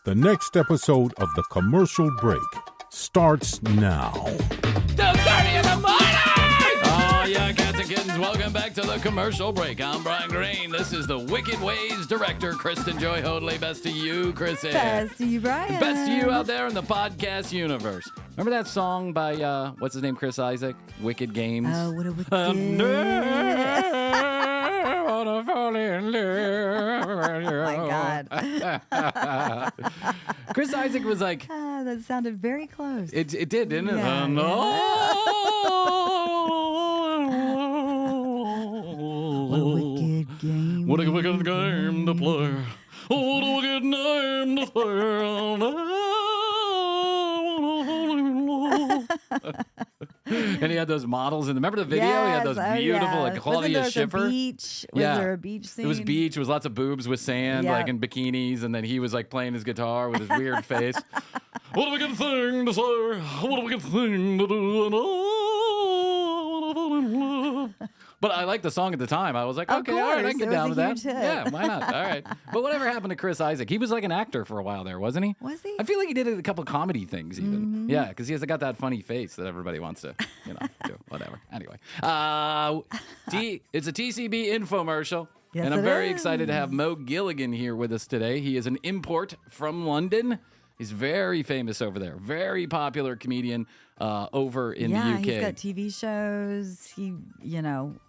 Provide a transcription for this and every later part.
The next episode of The Commercial Break starts now. 2:30 in the morning! Oh, yeah, cats and kittens, welcome back to The Commercial Break. I'm Bryan Green. This is the Wicked Ways director, Kristen Joy Hoadley. Best to you, Krissy. Best to you, Bryan. Best to you out there in the podcast universe. Remember that song by, what's his name, Chris Isaac? Wicked Games? Oh, what a wicked... wanna fall in love. Oh, my God. Chris Isaac was like... that sounded very close. It did, didn't it? Yeah. What a wicked game. What a wicked game to play. What a wicked name to play. And he had those models. And remember the video? Yes. He had those beautiful, like Claudia Schiffer. Was there a beach scene? It was beach. It was lots of boobs with sand, Yep. like in bikinis. And then he was like playing his guitar with his weird face. What a wicked thing to say. What a wicked thing to do. But I liked the song at the time. I was like, okay, all right, I can get down with that. Yeah, why not? All right. But whatever happened to Chris Isaac? He was like an actor for a while there, wasn't he? Was he? I feel like he did a couple comedy things even. Mm-hmm. Yeah, because he has got that funny face that everybody wants to, do. Whatever. Anyway. It's a TCB infomercial. Yes, and I'm very is. excited to have Mo Gilligan here with us today. He is an import from London. He's very famous over there. Very popular comedian over in the UK. Yeah, he's got TV shows.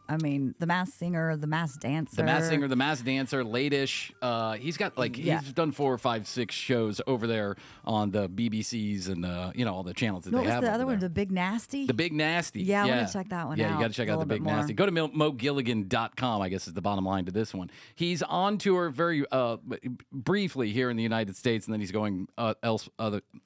The Masked Singer, The Masked Dancer. The Masked Singer, The Masked Dancer, Late-ish. He's got he's done 4, 5, 6 shows over there on the BBCs and all the channels that they have. What was the over other there. one? The Big Nasty? The Big Nasty. Yeah, I want to check that one out. Yeah, you got to check out The Big Nasty. Go to MoGilligan.com, I guess is the bottom line to this one. He's on tour very briefly here in the United States, and then he's going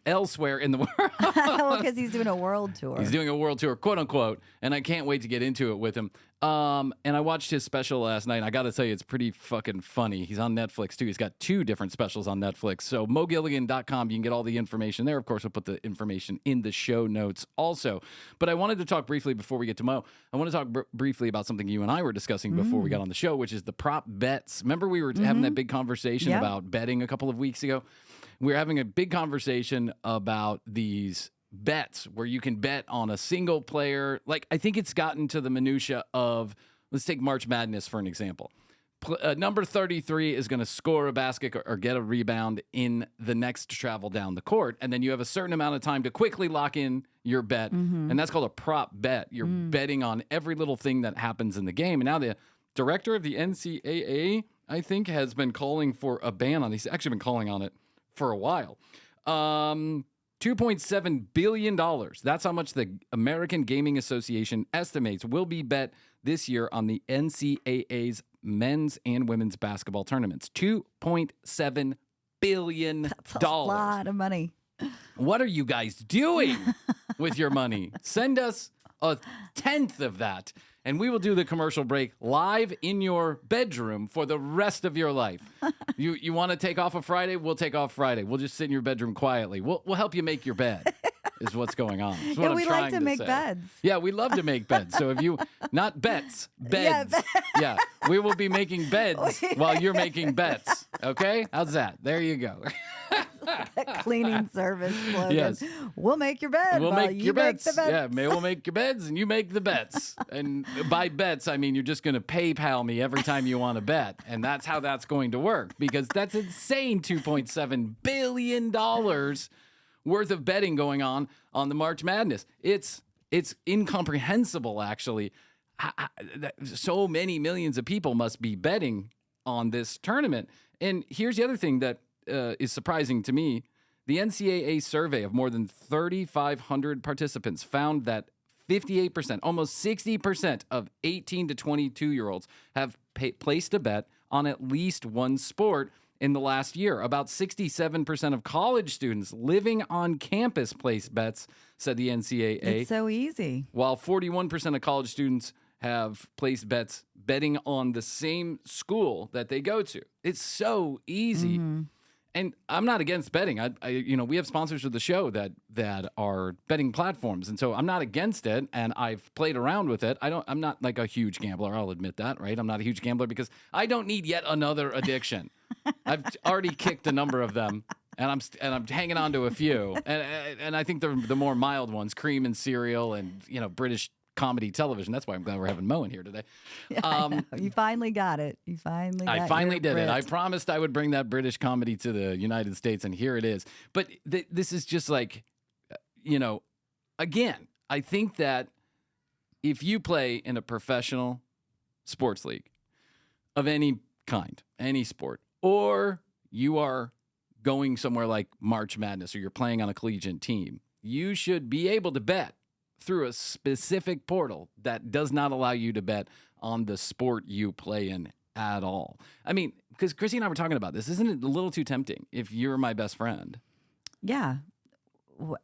elsewhere in the world. Well, because he's doing a world tour. He's doing a world tour, quote unquote, and I can't wait to get into it with him. And I watched his special last night. And I got to tell you, it's pretty fucking funny. He's on Netflix too. He's got 2 different specials on Netflix. So MoGilligan.com, you can get all the information there. Of course, we'll put the information in the show notes also. But I wanted to talk briefly before we get to Mo. I want to talk briefly about something you and I were discussing before we got on the show, which is the prop bets. Remember we were having that big conversation about betting a couple of weeks ago? We were having a big conversation about these bets where you can bet on a single player. Like, I think it's gotten to the minutia of, let's take March Madness for an example. Number 33 is going to score a basket or get a rebound in the next travel down the court. And then you have a certain amount of time to quickly lock in your bet. And that's called a prop bet. You're betting on every little thing that happens in the game. And now the director of the NCAA, I think, has been calling for a ban on these. He's actually been calling on it for a while. $2.7 billion. That's how much the American Gaming Association estimates will be bet this year on the NCAA's men's and women's basketball tournaments. $2.7 billion. That's a lot of money. What are you guys doing with your money? Send us 1/10 of that, and we will do the commercial break live in your bedroom for the rest of your life. You want to take off a Friday? We'll take off Friday. We'll just sit in your bedroom quietly. We'll help you make your bed. Is what's going on. Is what we like to make beds. Yeah, we love to make beds. So if you, not bets, beds. Yeah, we will be making beds while you're making bets. Okay? How's that? There you go. Cleaning service slogan. Yes. We'll make your bed. We'll make your beds. The beds. Yeah, we'll make your beds and you make the bets. And by bets, I mean you're just going to PayPal me every time you want to bet. And that's how that's going to work because that's insane $2.7 billion worth of betting going on the March Madness. It's incomprehensible, actually. So many millions of people must be betting on this tournament. And here's the other thing that is surprising to me. The NCAA survey of more than 3,500 participants found that 58%, almost 60% of 18 to 22-year-olds have placed a bet on at least one sport in the last year. About 67% of college students living on campus placed bets, said the NCAA. It's so easy. While 41% of college students have placed bets betting on the same school that they go to. It's so easy. Mm-hmm. And I'm not against betting. We have sponsors of the show that are betting platforms, and so I'm not against it. And I've played around with it. I'm not like a huge gambler. I'll admit that, right? I'm not a huge gambler because I don't need yet another addiction. I've already kicked a number of them, and I'm hanging on to a few, and I think the more mild ones, cream and cereal, and British comedy television. That's why I'm glad we're having Mo in here today. Yeah, you finally got it. I finally did it. I promised I would bring that British comedy to the United States, and here it is. But this is just like, again, I think that if you play in a professional sports league of any kind, any sport, or you are going somewhere like March Madness, or you're playing on a collegiate team, you should be able to bet through a specific portal that does not allow you to bet on the sport you play in at all. I mean, because Krissy and I were talking about this. Isn't it a little too tempting if you're my best friend? Yeah.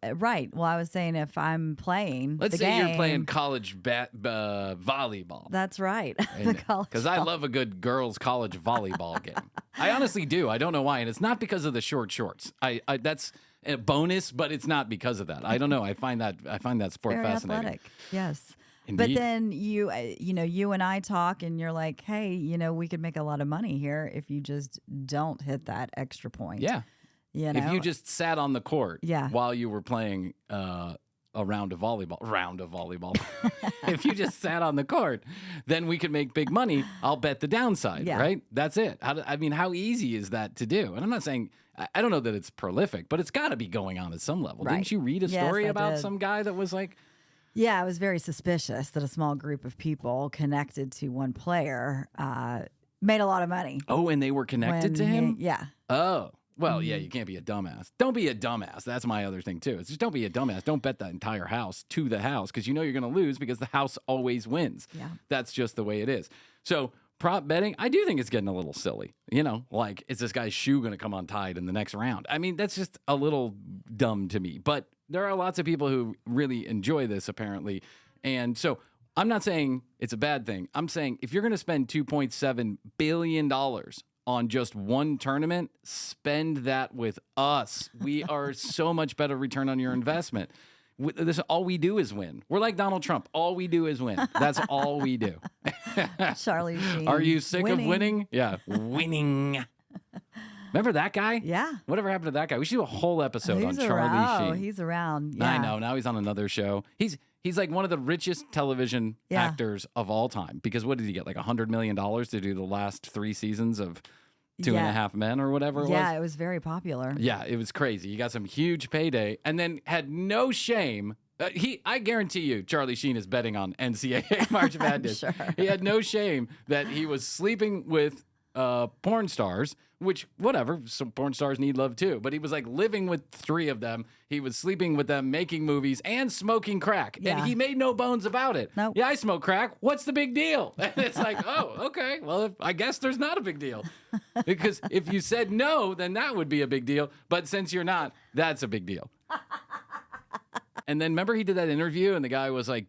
Right. Well, I was saying if I'm playing Let's the say game, you're playing college volleyball. That's right. Because I love a good girls' college volleyball game. I honestly do. I don't know why. And it's not because of the short shorts. That's a bonus, but it's not because of that. I don't know. I find that sport very fascinating. athletic. Yes. Indeed. But then you and I talk, and you're like, hey, we could make a lot of money here if you just don't hit that extra point. Yeah. If you just sat on the court while you were playing a round of volleyball, if you just sat on the court, then we could make big money. I'll bet the downside, right? That's it. How easy is that to do? And I'm not saying, I don't know that it's prolific, but it's got to be going on at some level. Right. Didn't you read a story about some guy that was like... Yeah, I was very suspicious that a small group of people connected to one player made a lot of money. Oh, and they were connected to him? Yeah. Oh. Well, yeah, you can't be a dumbass. Don't be a dumbass. That's my other thing, too. It's just don't be a dumbass. Don't bet the entire house to the house because you're going to lose because the house always wins. Yeah. That's just the way it is. So prop betting, I do think it's getting a little silly. Like, is this guy's shoe going to come untied in the next round? I mean, that's just a little dumb to me. But there are lots of people who really enjoy this, apparently. And so I'm not saying it's a bad thing. I'm saying if you're going to spend $2.7 billion on just one tournament, spend that with us. We are so much better return on your investment. All we do is win. We're like Donald Trump. All we do is win. That's all we do. Charlie Sheen. Are you sick of winning? Yeah, winning. Remember that guy? Yeah. Whatever happened to that guy? We should do a whole episode on Charlie Sheen. He's around. Yeah. I know. Now he's on another show. He's like one of the richest television actors of all time. Because what did he get? Like $100 million to do the last 3 seasons of Two and a Half Men or whatever it was? Yeah, it was very popular. Yeah, it was crazy. He got some huge payday and then had no shame. I guarantee you, Charlie Sheen is betting on NCAA March Madness. Sure. He had no shame that he was sleeping with porn stars, which, whatever, some porn stars need love too. But he was like living with 3 of them. He was sleeping with them, making movies, and smoking crack. Yeah. And he made no bones about it. Nope. Yeah, I smoke crack. What's the big deal? And it's like, oh, okay. Well, I guess there's not a big deal. Because if you said no, then that would be a big deal. But since you're not, that's a big deal. And then remember he did that interview and the guy was like,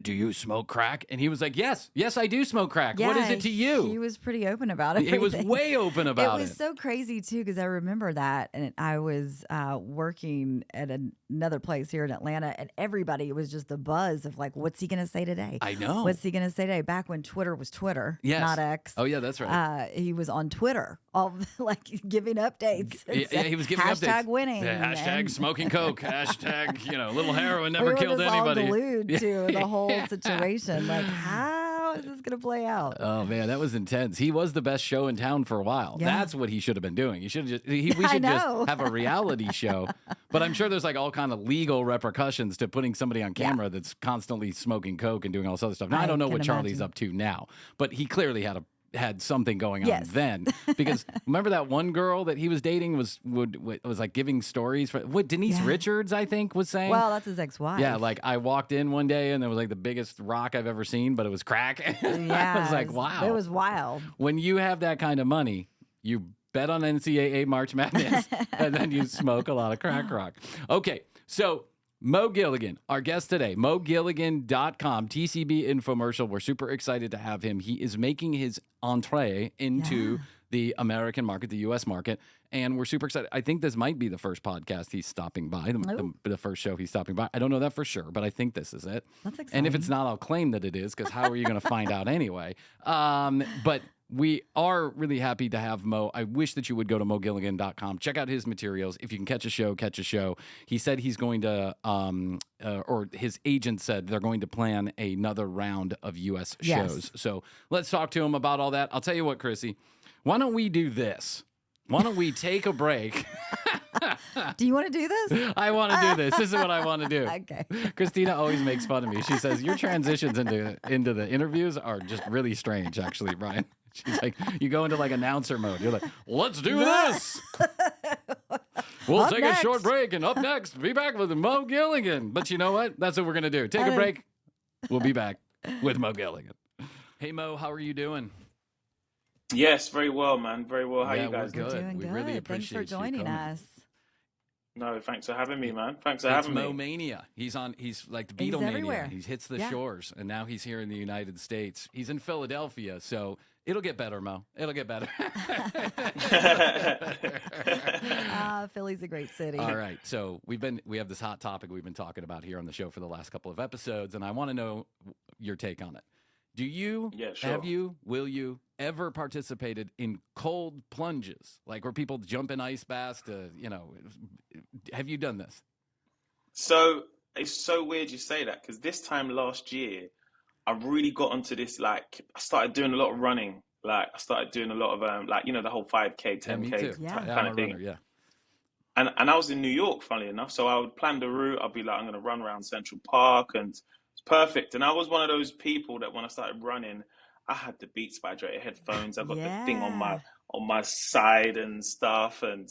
do you smoke crack? And he was like, yes, I do smoke crack. Yeah, what is it to you? He was pretty open about it. He was way open about it. It was so crazy too because I remember that, and I was working at another place here in Atlanta, and everybody, it was just the buzz of like, what's he going to say today? I know. What's he going to say today? Back when Twitter was Twitter, yes. not X. Oh yeah, that's right. He was on Twitter, all like giving updates. Yeah, he was giving updates. Hashtag winning. Yeah, hashtag smoking coke. Hashtag, little heroin never killed anybody. All glued to the whole situation. Like, how is this going to play out? Oh man, that was intense. He was the best show in town for a while. Yeah. That's what he should have been doing. He should have we should just have a reality show. But I'm sure there's like all kind of legal repercussions to putting somebody on camera that's constantly smoking coke and doing all this other stuff. Now I don't know what Charlie's up to now, but he clearly had something going on then, because remember that one girl that he was dating was like giving stories for what Denise Richards, I think, was saying. Well, that's his ex-wife. Yeah, like I walked in one day and there was like the biggest rock I've ever seen, but it was crack. Yeah, I was like, wow, it was wild. When you have that kind of money, you bet on NCAA March Madness, and then you smoke a lot of crack rock. Okay, so Mo Gilligan, our guest today, MoGilligan.com, TCB infomercial. We're super excited to have him. He is making his entree into the American market, the U.S. market. And we're super excited. I think this might be the first podcast he's stopping by, the first show he's stopping by. I don't know that for sure, but I think this is it. That's exciting. And if it's not, I'll claim that it is, because how are you going to find out anyway? But we are really happy to have Mo. I wish that you would go to mogilligan.com. Check out his materials. If you can catch a show, catch a show. He said he's going to, or his agent said they're going to plan another round of U.S. shows. So let's talk to him about all that. I'll tell you what, Krissy, why don't we do this? Why don't we take a break? Do you want to do this? I want to do this. This is what I want to do. Okay. Christina always makes fun of me. She says, your transitions into the interviews are just really strange, actually, Bryan. She's like, you go into like announcer mode. You're like, let's do this. We'll take a short break, and up next, be back with Mo Gilligan. But you know what? That's what we're going to do. Take a break. We'll be back with Mo Gilligan. Hey, Mo, how are you doing? Yes, very well, man. Very well. How you guys we're good. Doing We good. really appreciate Thanks for joining us. No, thanks for having me, man. Thanks for having me. Mo Mania. He's like the He's Beatlemania. everywhere. He hits the shores, and now he's here in the United States. He's in Philadelphia, so it'll get better, Mo. It'll get better. Philly's a great city. All right, so we have this hot topic we've been talking about here on the show for the last couple of episodes, and I want to know your take on it. Do you, have you, will you ever participated in cold plunges, like where people jump in ice baths to, have you done this? So it's so weird you say that, because this time last year, I really got onto this, like, I started doing a lot of running. Like, I started doing a lot of, the whole 5K, 10K kind of thing. Runner, And I was in New York, funnily enough. So I would plan the route. I'd be like, I'm going to run around Central Park, and it's perfect. And I was one of those people that when I started running, I had the Beats by Dre headphones. I got the thing on my side and stuff. And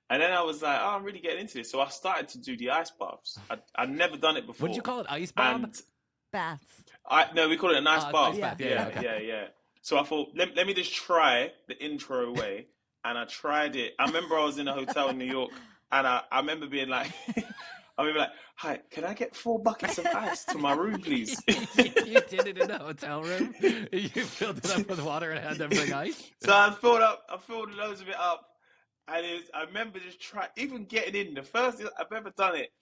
then I was like, I'm really getting into this. So I started to do the ice baths. I'd never done it before. What did you call it? Ice bath? Baths. No, we call it an ice bath. Ice bath. Yeah. So I thought, let me just try the intro way. And I tried it. I remember I was in a hotel in New York, and I remember being like, hi, can I get 4 buckets of ice to my room, please? You did it in a hotel room? You filled it up with water and had them bring ice? So I filled loads of it up. And I remember just even getting in, the first I've ever done it.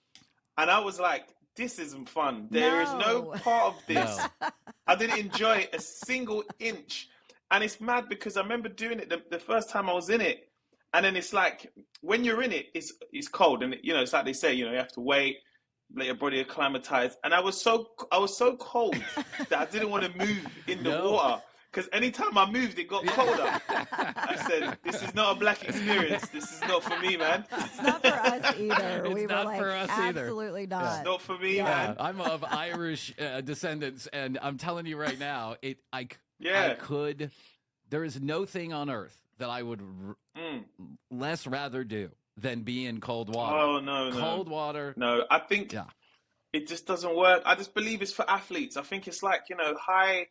And I was like, this isn't fun. There is no part of this. No. I didn't enjoy a single inch. And it's mad because I remember doing it the first time I was in it. And then it's like, when you're in it, it's cold. And, it's like they say, you have to wait, let your body acclimatize. And I was so cold that I didn't want to move in the water. Because anytime I moved, it got colder. I said, this is not a black experience. This is not for me, man. It's not for us either. It's not for us either. Absolutely not. It's not for me, man. I'm of Irish descendants, and I'm telling you right now, I could. There is no thing on earth that I would less rather do than be in cold water. Oh, no. Cold water. No, I think it just doesn't work. I just believe it's for athletes. I think it's like, high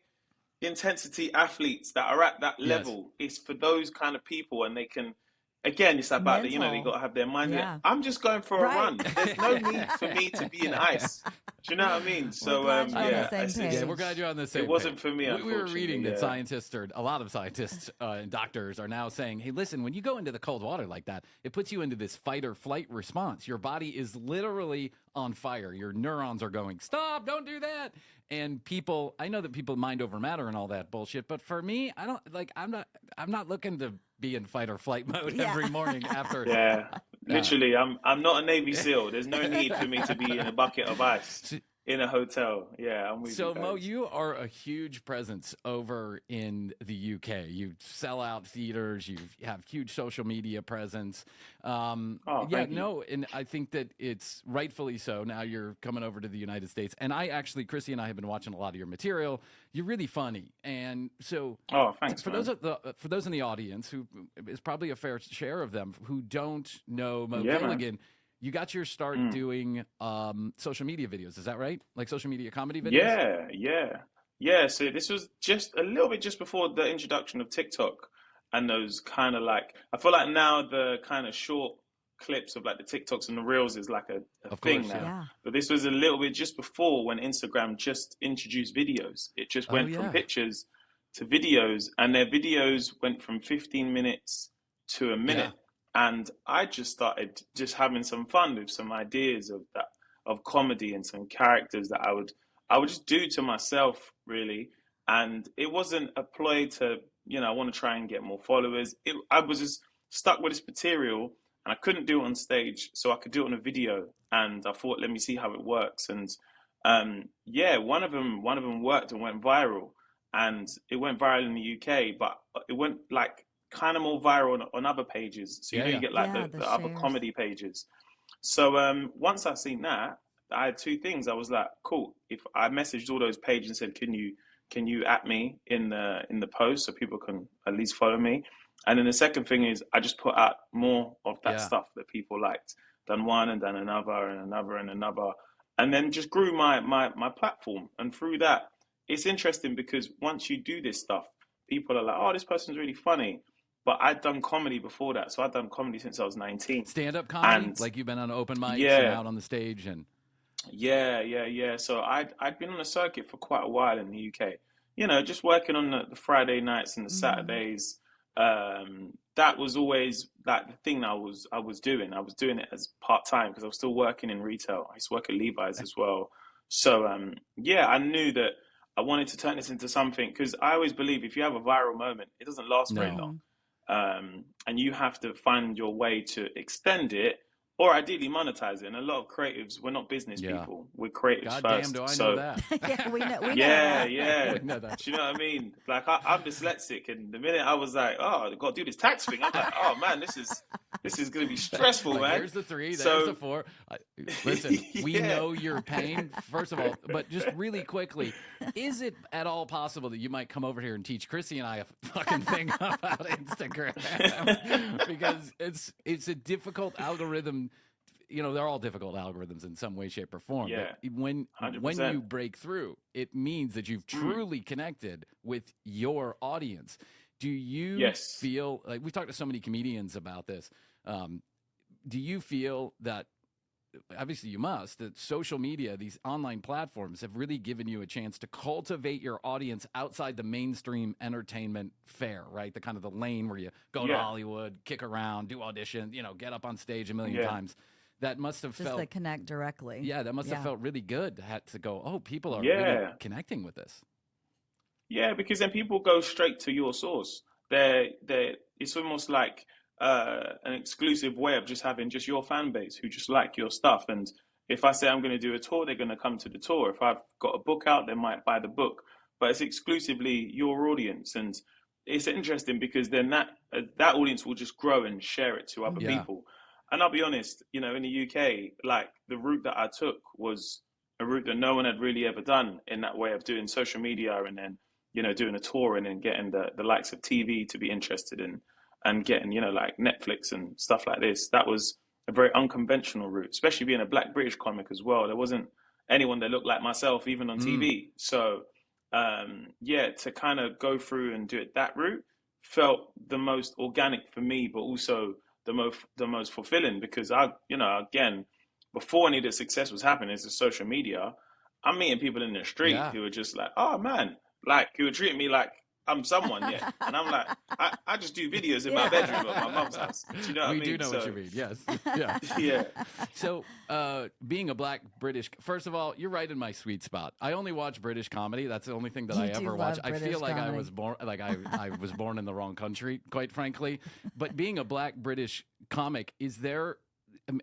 intensity athletes that are at that level. It's for those kind of people, and they can, again, it's about they got to have their mind. Yeah. I'm just going for a run. There's no need for me to be in ice. Do you know what I mean? So we're glad you're on the same page. It wasn't for me. We were reading that scientists, or a lot of scientists and doctors, are now saying, hey, listen, when you go into the cold water like that, it puts you into this fight or flight response. Your body is literally on fire. Your neurons are going, stop, don't do that. And I know that people mind over matter and all that bullshit, but for me, I'm not looking to be in fight or flight mode every morning after. Literally, I'm not a Navy SEAL. There's no need for me to be in a bucket of ice in a hotel. Yeah, I'm with you. So, guys. Mo, you are a huge presence over in the UK. You sell out theaters. You have huge social media presence. And I think that it's rightfully so. Now you're coming over to the United States, and Krissy and I have been watching a lot of your material. You're really funny, and so thanks. For those in the audience, who is probably a fair share of them who don't know Mo Gilligan. You got your start doing social media videos, is that right? Like social media comedy videos? Yeah. So this was just a little bit just before the introduction of TikTok, and those kind of like, I feel like now the kind of short clips of like the TikToks and the Reels is like a thing now. Yeah. But this was a little bit just before, when Instagram just introduced videos. It just went from pictures to videos, and their videos went from 15 minutes to a minute. And I just started just having some fun with some ideas of comedy and some characters that I would just do to myself, really. And it wasn't a ploy to, I want to try and get more followers. I was just stuck with this material, and I couldn't do it on stage, so I could do it on a video. And I thought, let me see how it works. And one of them worked and went viral, and it went viral in the UK, but it went like kind of more viral on other pages. So you don't get like the other comedy pages. So once I seen that, I had two things. I was like, cool. If I messaged all those pages and said, can you at me in the post so people can at least follow me? And then the second thing is I just put out more of that stuff that people liked. Done one and done another and another and another. And then just grew my platform. And through that, it's interesting because once you do this stuff, people are like, oh, this person's really funny. But I'd done comedy before that. So I'd done comedy since I was 19. Stand-up comedy? Like you've been on open mics and out on the stage? And Yeah. So I'd been on the circuit for quite a while in the UK. Just working on the Friday nights and the Saturdays. That was always like the thing that I was doing. I was doing it as part-time because I was still working in retail. I used to work at Levi's as well. So I knew that I wanted to turn this into something, because I always believe if you have a viral moment, it doesn't last very long. And you have to find your way to extend it, or ideally monetize it. And a lot of creatives, we're not business people. We're creatives first. Damn, do I know that? Yeah, we know that. Yeah. We know that. Do you know what I mean? Like I'm dyslexic, and the minute I was like, oh, I've got to do this tax thing, I'm like, oh man, this is going to be stressful, man. Here's the 3, there's the 4. Listen, we know your pain, first of all, but just really quickly, is it at all possible that you might come over here and teach Krissy and I a fucking thing about Instagram? Because it's a difficult algorithm. They're all difficult algorithms in some way, shape, or form. Yeah, but when you break through, it means that you've truly connected with your audience. Do you feel like we've talked to so many comedians about this? Do you feel that, obviously you must, that social media, these online platforms have really given you a chance to cultivate your audience outside the mainstream entertainment fare, right? The kind of the lane where you go to Hollywood, kick around, do audition, get up on stage a million times. That must have just felt to connect directly. Yeah, that must have felt really good to go, oh, people are really connecting with this. Yeah, because then people go straight to your source. It's almost like an exclusive way of just having just your fan base who just like your stuff. And if I say I'm going to do a tour, they're going to come to the tour. If I've got a book out, they might buy the book. But it's exclusively your audience. And it's interesting because then that audience will just grow and share it to other people. And I'll be honest, in the UK, like the route that I took was a route that no one had really ever done in that way of doing social media and then, doing a tour and then getting the likes of TV to be interested in and getting, like Netflix and stuff like this. That was a very unconventional route, especially being a Black British comic as well. There wasn't anyone that looked like myself, even on TV. So, to kind of go through and do it that route felt the most organic for me, but also the most fulfilling, because again, before any of the success was happening, it's the social media. I'm meeting people in the street who are just like, oh man, like who are treating me like I'm someone, and I'm like, I just do videos in my bedroom at my mum's house. Do you know what I mean? We do know what you mean. Yes. Yeah. So, being a Black British, first of all, you're right in my sweet spot. I only watch British comedy. That's the only thing that I ever watch. I feel like I was born, I was born in the wrong country, quite frankly. But being a Black British comic, is there,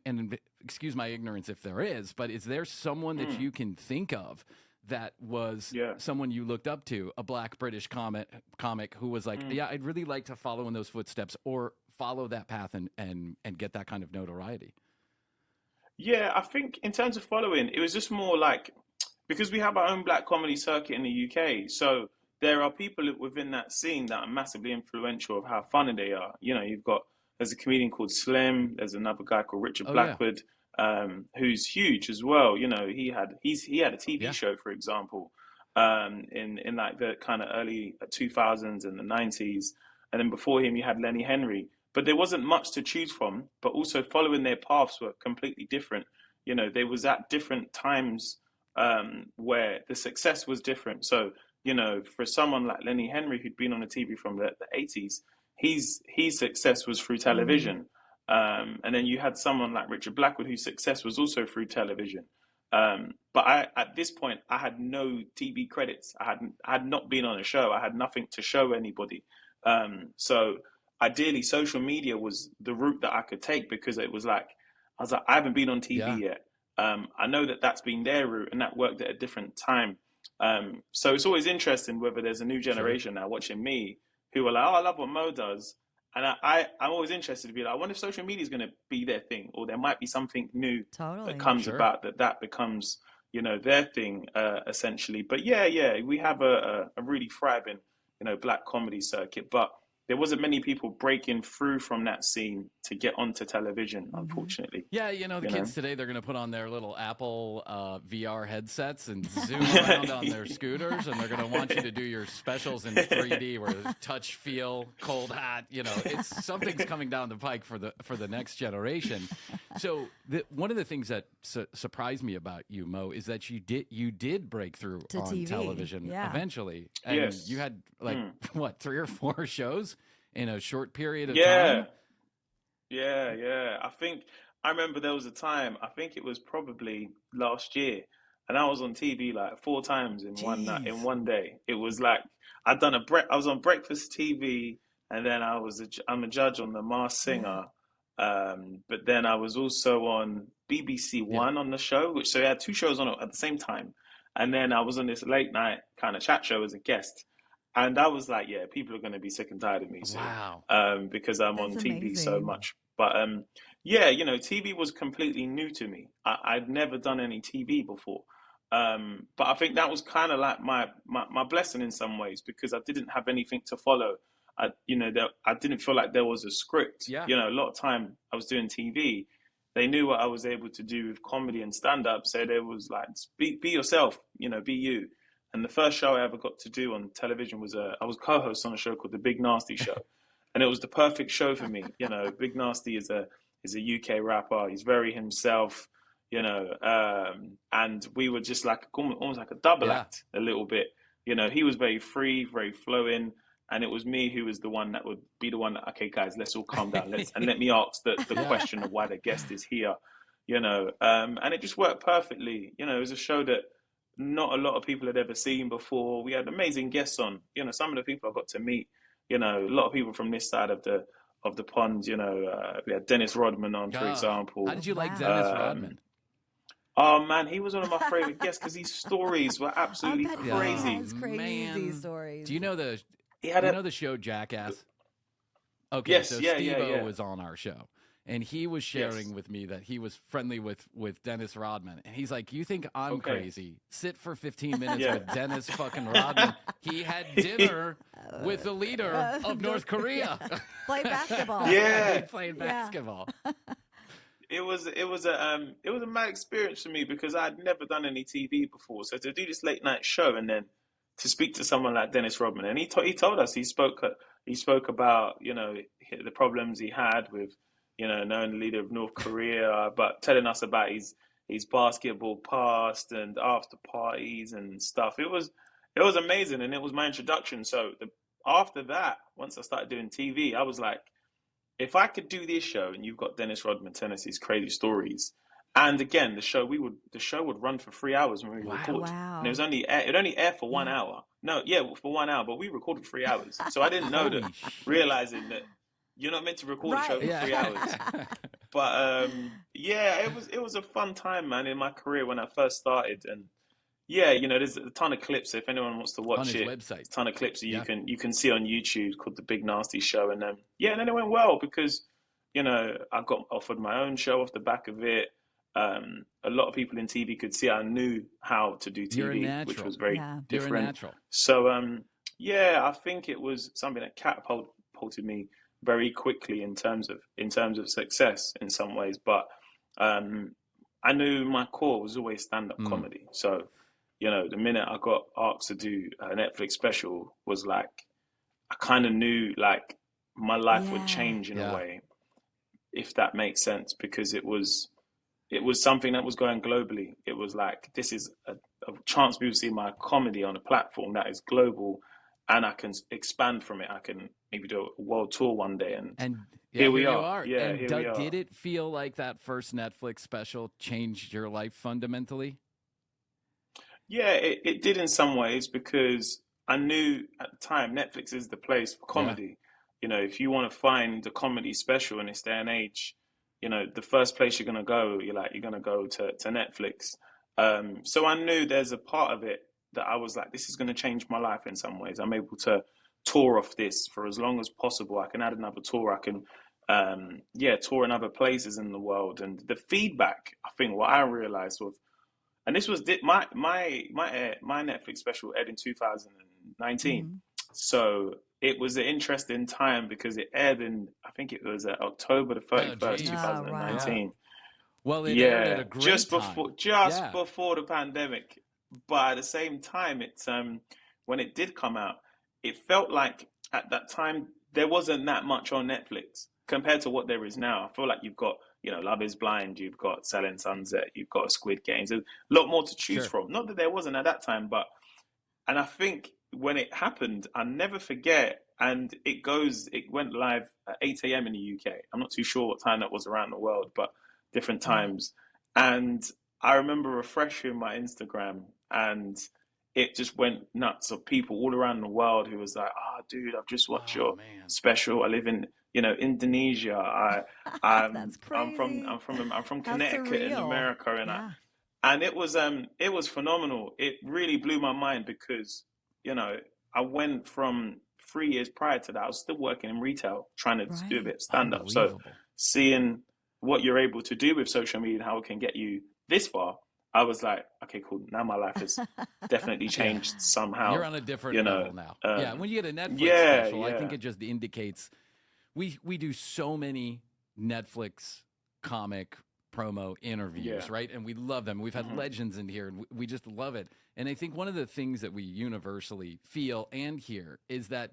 and excuse my ignorance if there is, but is there someone that you can think of that was someone you looked up to, a Black British comic who was like, I'd really like to follow in those footsteps or follow that path and get that kind of notoriety? Yeah, I think in terms of following, it was just more like, because we have our own Black comedy circuit in the UK, so there are people within that scene that are massively influential of how funny they are. There's a comedian called Slim, there's another guy called Richard Blackwood, who's huge as well. He had a TV show, for example, in like the kind of early 2000s and the 90s. And then before him, you had Lenny Henry. But there wasn't much to choose from, but also following their paths were completely different. They was at different times where the success was different. So you know, for someone like Lenny Henry, who'd been on the TV from the 80s, his success was through television. And then you had someone like Richard Blackwood, whose success was also through television. But at this point, I had no TV credits. I had not been on a show. I had nothing to show anybody. So ideally, social media was the route that I could take, because it was like, I was like, I haven't been on TV yet. I know that that's been their route, and that worked at a different time. So it's always interesting whether there's a new generation now watching me who are like, oh, I love what Mo does. And I'm always interested to be like, I wonder if social media is going to be their thing, or there might be something new that comes about that becomes, you know, their thing, essentially. But yeah, we have a really thriving, you know, black comedy circuit, but there wasn't many people breaking through from that scene to get onto television, unfortunately. Yeah, you know, the kids today, they're going to put on their little Apple VR headsets and zoom around on their scooters, and they're going to want you to do your specials in 3D where there's touch, feel, cold, hot. You know, it's something's coming down the pike for the next generation. So one of the things that surprised me about you, Mo, is that you did break through on TV. Television eventually, and Yes. you had like what, 3 or 4 shows in a short period of time. Yeah. I remember there was a time, I think it was probably last year, and I was on TV like 4 times in one night, in one day. It was like I was on breakfast TV, and then I'm a judge on The Masked Singer. But then I was also on BBC One on the show, so I had 2 shows on at the same time. And then I was on this late night kind of chat show as a guest. And I was like, yeah, people are going to be sick and tired of me soon. Wow. Because I'm on That's TV so amazing. much. But yeah, you know, TV was completely new to me. I'd never done any TV before. But I think that was kind of like my blessing in some ways, because I didn't have anything to follow. I didn't feel like there was a script. Yeah. You know, a lot of time I was doing TV, they knew what I was able to do with comedy and stand-up. So there was like, be yourself, you know, be you. And the first show I ever got to do on television was I was co-host on a show called The Big Nasty Show. And it was the perfect show for me. You know, Big Nasty is a UK rapper. He's very himself, you know, and we were just like almost like a double act a little bit. You know, he was very free, very flowing. And it was me who was the one that would be the one that, okay, guys, let's all calm down. Let me ask the question of why the guest is here, you know. And it just worked perfectly. You know, it was a show that not a lot of people had ever seen before. We had amazing guests on. You know, some of the people I got to meet, you know, a lot of people from this side of the pond, you know. We had Dennis Rodman on, for example. How did you like Dennis Rodman? Oh man, he was one of my favorite guests because his stories were absolutely crazy. It's crazy stories. Do you know the show Jackass? Okay, yes, so yeah, Steve-O was on our show, and he was sharing with me that he was friendly with Dennis Rodman, and he's like, "You think I'm crazy? Sit for 15 minutes with Dennis fucking Rodman. He had dinner with the leader of North Korea, Play basketball. Yeah, playing basketball." It was a mad experience for me because I'd never done any TV before. So to do this late night show and then to speak to someone like Dennis Rodman, and he told us, he spoke about, you know, the problems he had with, you know, knowing the leader of North Korea, but telling us about his basketball past and after parties and stuff. It was amazing, and it was my introduction. So after that, once I started doing TV, I was like, if I could do this show and you've got Dennis Rodman telling us these crazy stories, and again, the show would run for 3 hours when we record. Wow. And it only air for 1 hour. No, yeah, for 1 hour, but we recorded 3 hours. So I didn't know that, realizing that you're not meant to record a show for 3 hours. But yeah, it was a fun time, man, in my career when I first started. And yeah, you know, there's a ton of clips if anyone wants to watch on his it. website. A ton of clips that you can see on YouTube called The Big Nasty Show. And then and then it went well because, you know, I got offered my own show off the back of it. A lot of people in TV could see I knew how to do TV, which was very different. You're a natural. So yeah, I think it was something that catapulted me very quickly in terms of success in some ways. But I knew my core was always stand-up comedy. So, you know, the minute I got asked to do a Netflix special was like, I kind of knew like my life would change in a way, if that makes sense, because it was something that was going globally. It was like, this is a chance for people to see my comedy on a platform that is global, and I can expand from it. I can maybe do a world tour one day, and And yeah, here we here you are. are. Yeah, And here we are. did it feel like that first Netflix special changed your life fundamentally? Yeah, it did in some ways, because I knew at the time Netflix is the place for Yeah, comedy. You know, if you want to find a comedy special in this day and age, you know, the first place you're gonna go, you're gonna go to Netflix. So I knew there's a part of it that I was like, this is gonna change my life in some ways. I'm able to tour off this for as long as possible. I can add another tour. I can, yeah, tour in other places in the world. And the feedback, I think, what I realized was, and this was my Netflix special aired in 2019. Mm-hmm. So it was an interesting time because it aired in, I think it was October the oh 31st, geez, Oh, wow. yeah. 2019. Well, it aired at Yeah, a great time. just Yeah, before the pandemic. But at the same time, it's when it did come out, it felt like at that time there wasn't that much on Netflix compared to what there is now. I feel like you've got, Love is Blind, you've got Selling Sunset, you've got Squid Games. There's a lot more to choose sure. from. Not that there wasn't at that time, but and I think when it happened, I never forget. And it went live at 8 a.m. in the UK. I'm not too sure what time that was around the world, but different Yeah. times. And I remember refreshing my Instagram, and it just went nuts of people all around the world who was like, "Oh, dude, I've just watched Oh your man. special. I live in, Indonesia. I'm That's I'm from crazy. I'm from I'm from How Connecticut in surreal. America, Yeah. and it was phenomenal. It really blew my mind because, you know, I went from 3 years prior to that, I was still working in retail, trying to do a Right. bit of stand up. So Unbelievable. seeing what you're able to do with social media and how it can get you this far, I was like, okay, cool. Now my life has definitely Yeah. changed You're somehow, on a different you know. level now. Yeah, when you get a Netflix Yeah, special, I think yeah, it just indicates we do so many Netflix comic promo yeah. interviews, right? And we love them. We've had Hmm. legends in here, and we just love it. And I think one of the things that we universally feel and hear is that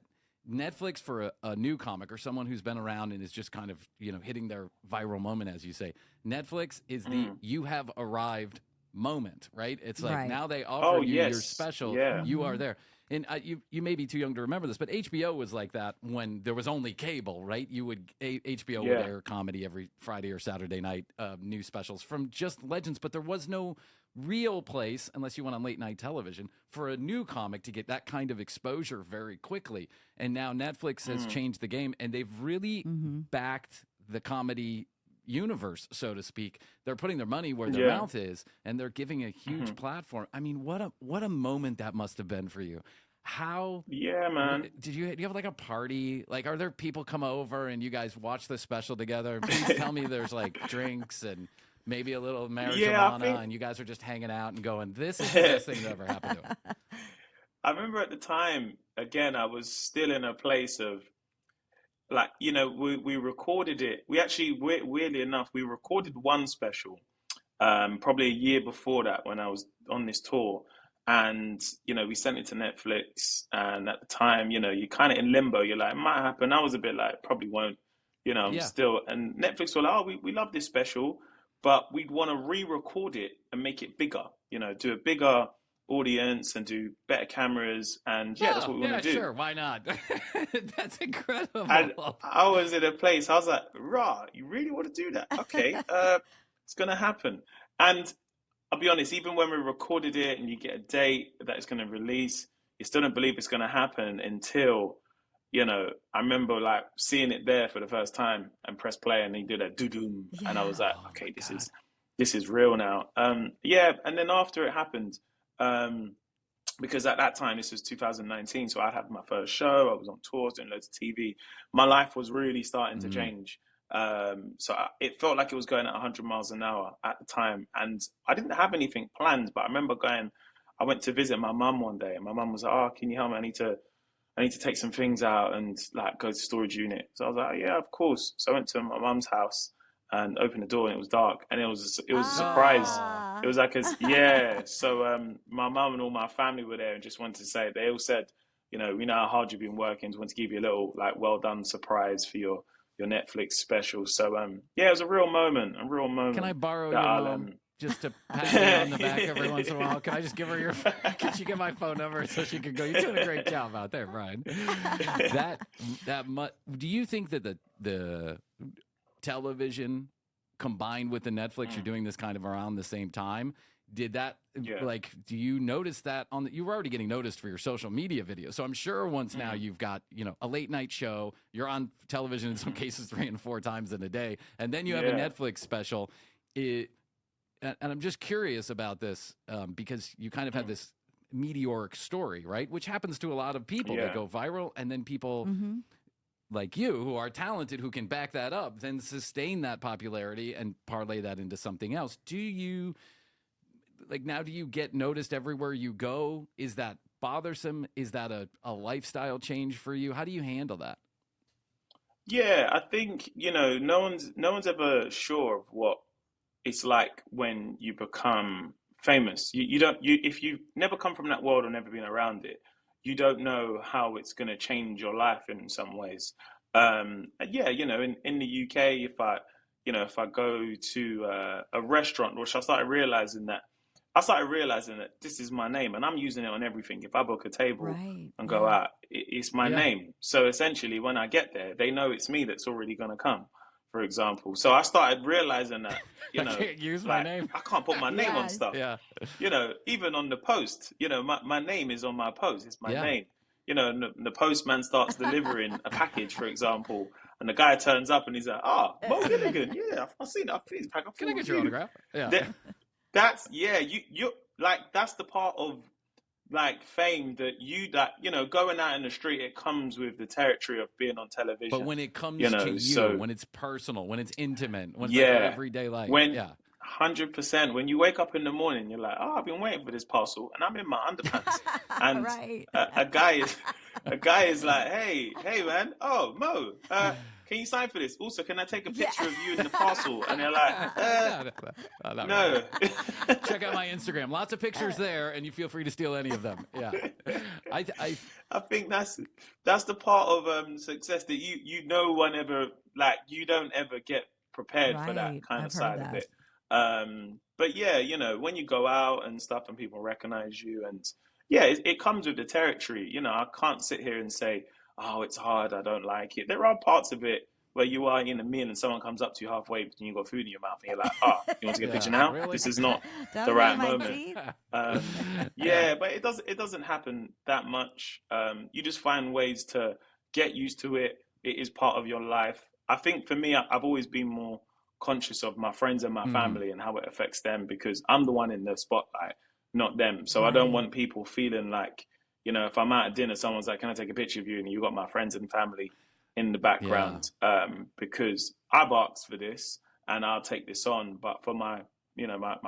Netflix for a new comic or someone who's been around and is just kind of hitting their viral moment, as you say, Netflix is the Mm. you have arrived moment, right? It's like Right. now they offer Oh, you your yes. special, Yeah. you are Mm-hmm. there. And you may be too young to remember this, but HBO was like that when there was only cable, right? HBO would Yeah. air comedy every Friday or Saturday night, new specials from just legends, but there was no real place, unless you went on late night television, for a new comic to get that kind of exposure very quickly. And now Netflix has Mm. changed the game, and they've really Mm-hmm. backed the comedy universe, so to speak. They're putting their money where their Yeah. mouth is, and they're giving a huge Hmm. platform. I mean, what a moment that must have been for you. How Yeah, man. do you have like a party? Like, are there people come over and you guys watch the special together? Please tell me there's like drinks and maybe a little Yeah, I marijuana, think and you guys are just hanging out and going, "This is the best thing that ever happened to him." I remember at the time, again, I was still in a place of like, we recorded it. We actually, weirdly enough, we recorded one special, probably a year before that when I was on this tour. And, we sent it to Netflix. And at the time, you're kind of in limbo. You're like, it might happen. I was a bit like, probably won't, I'm Yeah. still. And Netflix were like, oh, we love this special, but we'd want to re-record it and make it bigger, do a bigger audience and do better cameras. And yeah, that's Oh, what we want yeah, to do. sure. Why not? That's And incredible. I was in a place, I was like, rah, you really want to do that? Okay, it's gonna happen. And I'll be honest, even when we recorded it and you get a date that it's gonna release, you still don't believe it's gonna happen until, I remember like seeing it there for the first time and press play and he did a doo-doom and I Yeah. was like, Oh my okay, this God. is this is real now. Yeah, and then after it happened, um, because at that time this was 2019, so I had my first show, I was on tours doing loads of TV, my life was really starting to Mm. change. It felt like it was going at 100 miles an hour at the time, and I didn't have anything planned, but I remember I went to visit my mum one day and my mum was like, oh, can you help me, I need to take some things out and like go to storage unit. So I was like, yeah, of course. So I went to my mum's house and opened the door and it was dark and it was a surprise. Oh. It was like, yeah. So my mum and all my family were there and just wanted to say, they all said, we know how hard you've been working. Just want to give you a little like well done surprise for your Netflix special. So yeah, it was a real moment Can I borrow that your I'll mom just to pat me on the back every once in a while? Can I just give her can she get my phone number so she can go? You're doing a great job out there, Bryan. Do you think that the television combined with the Netflix, you're doing this kind of around the same time? Did that, like, do you notice that you were already getting noticed for your social media videos. So I'm sure once now you've got, a late night show, you're on television in some cases 3 and 4 times in a day, and then you have a Netflix special. And I'm just curious about this because you kind of had this meteoric story, right? Which happens to a lot of people. They go viral, and then people like you who are talented, who can back that up, then sustain that popularity and parlay that into something else. Do you get noticed everywhere you go? Is that bothersome? Is that a lifestyle change for you? How do you handle that? Yeah, I think, no one's ever sure of what it's like when you become famous. If you've never come from that world or never been around it, you don't know how it's going to change your life in some ways. Yeah, in the UK, if I go to a restaurant, which I started realizing that this is my name and I'm using it on everything. If I book a table and go out, it's my name. So essentially, when I get there, they know it's me that's already going to come, for example. So I started realizing that, I can't use my name. I can't put my name on stuff. Yeah. Even on the post, my name is on my post. It's my name. And the postman starts delivering a package, for example, and the guy turns up and he's like, Mo Gilligan, I've seen it. I've seen his pack. Can I get your autograph? Yeah. That's you like, that's the part of like fame that going out in the street, it comes with the territory of being on television. But when it comes to you, when it's personal, when it's intimate, when it's like everyday life, 100%. When you wake up in the morning, you're like, I've been waiting for this parcel, and I'm in my underpants, and a guy is like, hey man, Mo, can you sign for this? Also, can I take a picture of you in the parcel? And you're like, no. Check out my Instagram. Lots of pictures there, and you feel free to steal any of them. Yeah. I think that's the part of success that you don't ever get prepared for that kind of side of it. But yeah, when you go out and stuff and people recognize you, and it comes with the territory. I can't sit here and say, it's hard, I don't like it. There are parts of it where you are in a meal and someone comes up to you halfway and you've got food in your mouth and you're like, you want to get a picture now? Really? This is not the right moment. But it doesn't happen that much. You just find ways to get used to it. It is part of your life. I think for me, I've always been more conscious of my friends and my family and how it affects them, because I'm the one in the spotlight, not them. So I don't want people feeling like, if I'm out at dinner, someone's like, can I take a picture of you? And you got my friends and family in the background, because I've asked for this and I'll take this on. But for my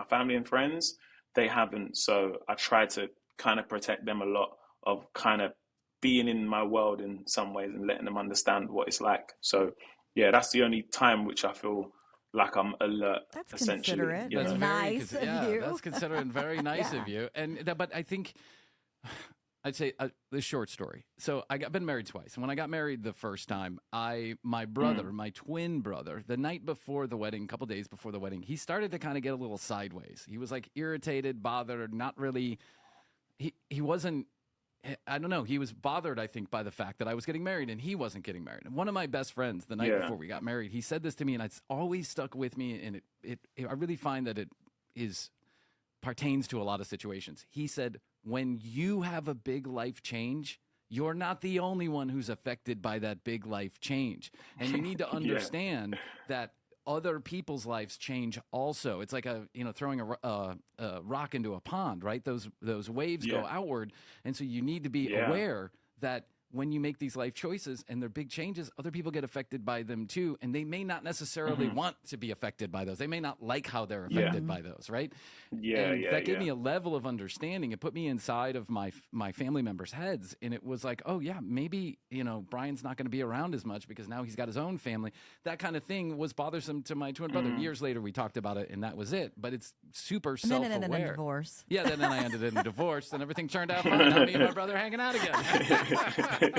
family and friends, they haven't. So I try to kind of protect them a lot of kind of being in my world in some ways and letting them understand what it's like. So yeah, that's the only time which I feel like I'm alert. That's essentially. Considerate. That's nice of you. That's considerate and very nice of you. But I think I'd say the short story. So I've been married twice. And when I got married the first time, my brother, my twin brother, the night before the wedding, a couple days before the wedding, he started to kind of get a little sideways. He was like irritated, bothered, not really. He wasn't. I don't know. He was bothered, I think, by the fact that I was getting married and he wasn't getting married. And one of my best friends, the night before we got married, he said this to me, and it's always stuck with me. And I really find that it pertains to a lot of situations. He said, when you have a big life change, you're not the only one who's affected by that big life change. And you need to understand that other people's lives change also. It's like throwing a rock into a pond, right? Those waves go outward. And so you need to be aware that when you make these life choices and they're big changes, other people get affected by them too. And they may not necessarily want to be affected by those. They may not like how they're affected by those, right? That gave me a level of understanding. It put me inside of my family members' heads. And it was like, maybe, Bryan's not going to be around as much because now he's got his own family. That kind of thing was bothersome to my twin brother. Years later, we talked about it and that was it. But it's super self-aware. And then a divorce. Yeah, then I ended in a divorce and everything turned out fine. Now me and my brother hanging out again. And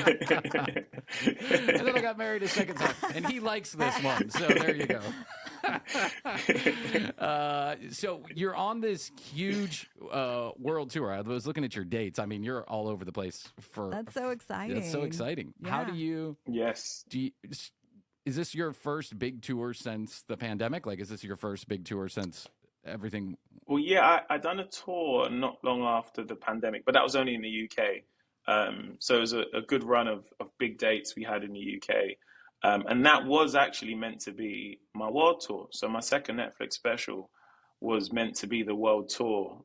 then I got married a second time, and he likes this one. So there you go. So you're on this huge world tour. I was looking at your dates. I mean, you're all over the place for. That's so exciting. That's so exciting. How do Yeah. Yes. Is this your first big tour since the pandemic? Like, is this your first big tour since everything? Well, yeah, I done a tour not long after the pandemic, but that was only in the UK. So it was a good run of big dates we had in the UK. And that was actually meant to be my world tour. So my second Netflix special was meant to be the world tour.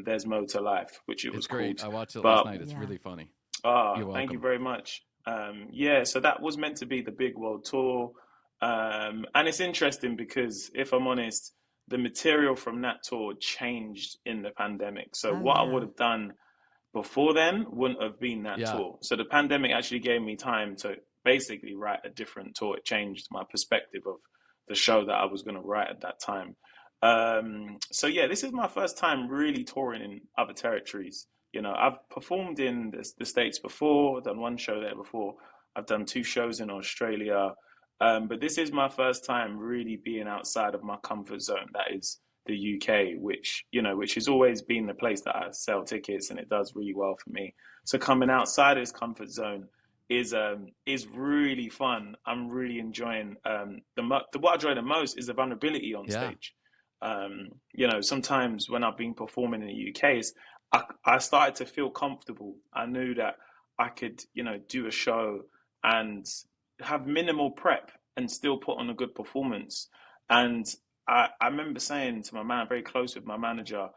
There's Mo to Life, which it was It's great. called. I watched it last But night. It's Yeah. really funny. You're thank you welcome. very much. Yeah, so that was meant to be the big world tour. And it's interesting because if I'm honest, the material from that tour changed in the pandemic. So Oh, what I would yeah. have done before then wouldn't have been that Yeah. tour. So the pandemic actually gave me time to basically write a different tour. It changed my perspective of the show that I was going to write at that time. So yeah, this is my first time really touring in other territories. You know, I've performed in the States before, I've done one show there before. I've done two shows in Australia. But this is my first time really being outside of my comfort zone. That is the UK, which has always been the place that I sell tickets, and it does really well for me. So coming outside of this comfort zone is really fun. I'm really enjoying what I enjoy the most is the vulnerability on Yeah. stage. Sometimes when I've been performing in the UK, I started to feel comfortable. I knew that I could, do a show and have minimal prep and still put on a good performance. And I remember saying to my man, very close with my manager,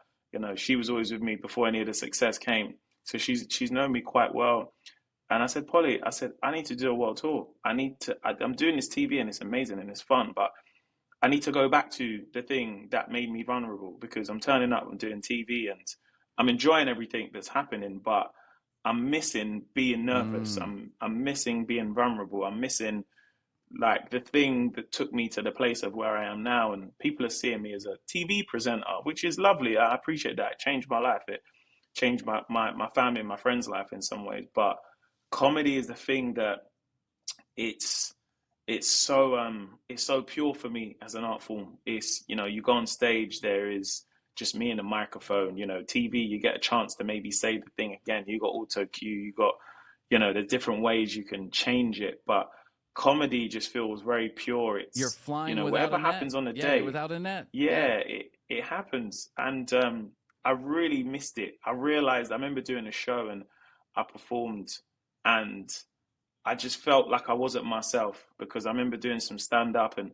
she was always with me before any of the success came. So she's known me quite well. And I said, Polly, I need to do a world tour. I'm doing this TV and it's amazing and it's fun, but I need to go back to the thing that made me vulnerable because I'm turning up, I'm doing TV and I'm enjoying everything that's happening, but I'm missing being nervous. Mm. I'm missing being vulnerable. I'm missing like the thing that took me to the place of where I am now. And people are seeing me as a TV presenter, which is lovely. I appreciate that. It changed my life. It changed my family and my friends' life in some ways. But comedy is the thing that it's it's so pure for me as an art form. It's you go on stage, there is just me and a microphone. TV, you get a chance to maybe say the thing again. You got auto cue, you got there's different ways you can change it, but comedy just feels very pure. You're It's flying without whatever a net. happens on the Yeah, you're day, without a net. Yeah. yeah, it happens. And I really missed it. I realized I remember doing a show and I performed and I just felt like I wasn't myself because I remember doing some stand up and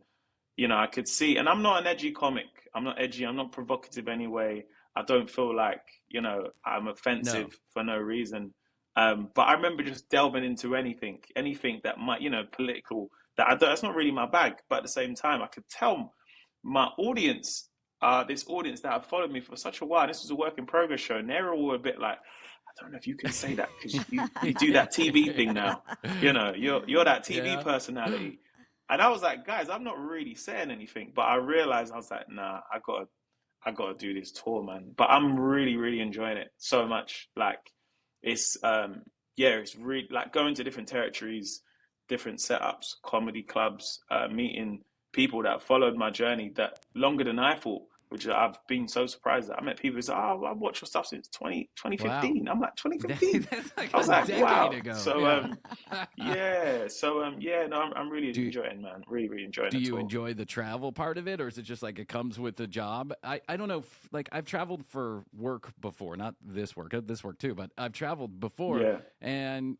I could see, and I'm not an edgy comic. I'm not edgy. I'm not provocative anyway. I don't feel like, I'm No. offensive for no reason. But I remember just delving into anything that might, political, that's not really my bag. But at the same time, I could tell my audience, this audience that have followed me for such a while, this was a work in progress show, and they're all a bit like, I don't know if you can say that because you do that TV thing now. You're that TV Yeah. personality. And I was like, guys, I'm not really saying anything, but I realized I was like, nah, I gotta do this tour, man. But I'm really, really enjoying it so much. Like, it's it's really like going to different territories, different setups, comedy clubs, meeting people that followed my journey that longer than I thought. Which I've been so surprised that I met people who say, "Oh, I've watched your stuff since Wow. 2015." I'm like, 2015? That's like I was a like, decade wow. ago. So no, I'm really Do you, enjoying, man. Really, really enjoying do the you tour. enjoy the travel part of it, or is it just like it comes with the job? I don't know. Like I've traveled for work before, not this work too, but I've traveled before. Yeah. And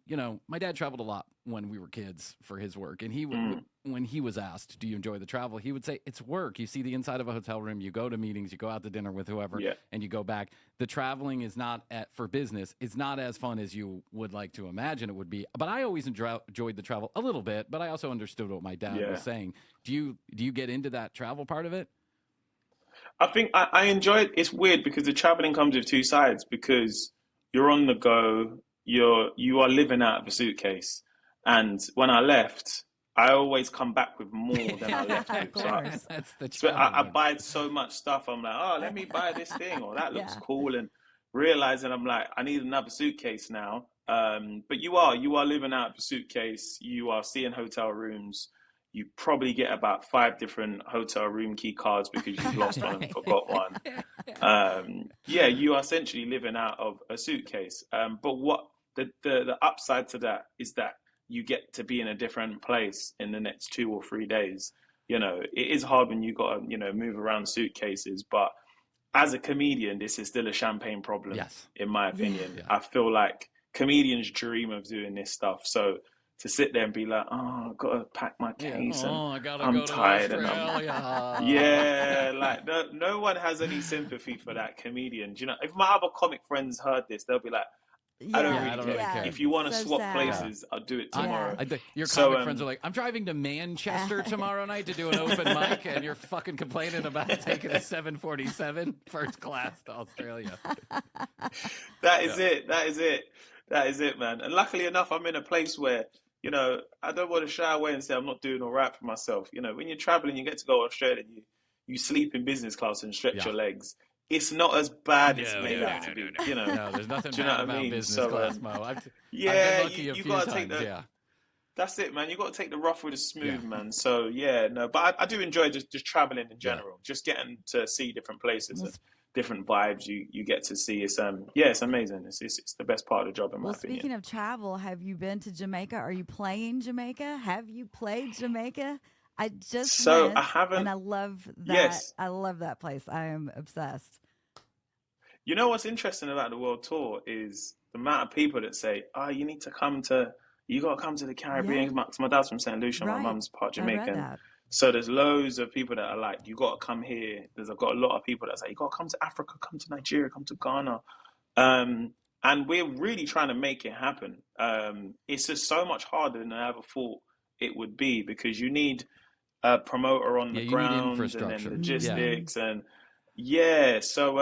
my dad traveled a lot when we were kids for his work, and when he was asked, "Do you enjoy the travel?" he would say, "It's work. You see the inside of a hotel room, you go to meetings, you go out to dinner with whoever, Yeah. and you go back. The traveling is not for business. It's not as fun as you would like to imagine it would be." But I always enjoyed the travel a little bit, but I also understood what my dad Yeah. was saying. Do you get into that travel part of it? I think I enjoy it. It's weird because the traveling comes with two sides because you're on the go, you are living out of a suitcase. And when I left, I always come back with more than I left Of with. course. That's the So I traveling. buy so much stuff. I'm like, oh, let me buy this thing, or that looks Yeah. cool, and realizing I'm like, I need another suitcase now. But you are living out of a suitcase. You are seeing hotel rooms. you probably get about 5 different hotel room key cards because you've lost one and forgot one. Yeah, you are essentially living out of a suitcase. But what the upside to that is that you get to be in a different place in the next 2 or 3 days. You know, it is hard when you got to, you know, move around suitcases, but as a comedian, this is still a champagne problem, Yes. in my opinion. Yeah. I feel like comedians dream of doing this stuff. So to sit there and be like, oh, I've got to pack my case and I gotta I'm go to tired Australia. yeah, like no one has any sympathy for that comedian. Do you know, if my other comic friends heard this, they'll be like, I don't really care. If you want to swap places, I'll do it tomorrow. Your comic friends are like, I'm driving to Manchester tomorrow night to do an open mic, and you're fucking complaining about taking a 747 first class to Australia. That is it. That is it, man. And luckily enough, I'm in a place where, you know, I don't want to shy away and say I'm not doing all right for myself. You know, when you're traveling, you get to go to Australia, and you sleep in business class and stretch your legs. It's not as bad as made out to be, you know. No, there's nothing Do you bad know what about I mean? business class, Mo. I've yeah, been lucky a you few got to times, take the. That's it, man. You got to take the rough with the smooth, man. So yeah, no, but I do enjoy just traveling in general, just getting to see different places and different vibes you get to see. It's it's amazing. It's the best part of the job in my opinion. Speaking of travel, have you been to Jamaica? Are you playing Jamaica? Have you played Jamaica? I just went, I haven't, and I love that. Yes. I love that place. I am obsessed. You know what's interesting about the world tour is the amount of people that say, "Oh, you got to come to the Caribbean." Yeah. My dad's from St. Lucia, my mum's part Jamaican. So there's loads of people that are like, "You got to come here." I've got a lot of people that say, "You got to come to Africa, come to Nigeria, come to Ghana," and we're really trying to make it happen. It's just so much harder than I ever thought it would be because you need a promoter on the ground and then logistics and. Yeah, so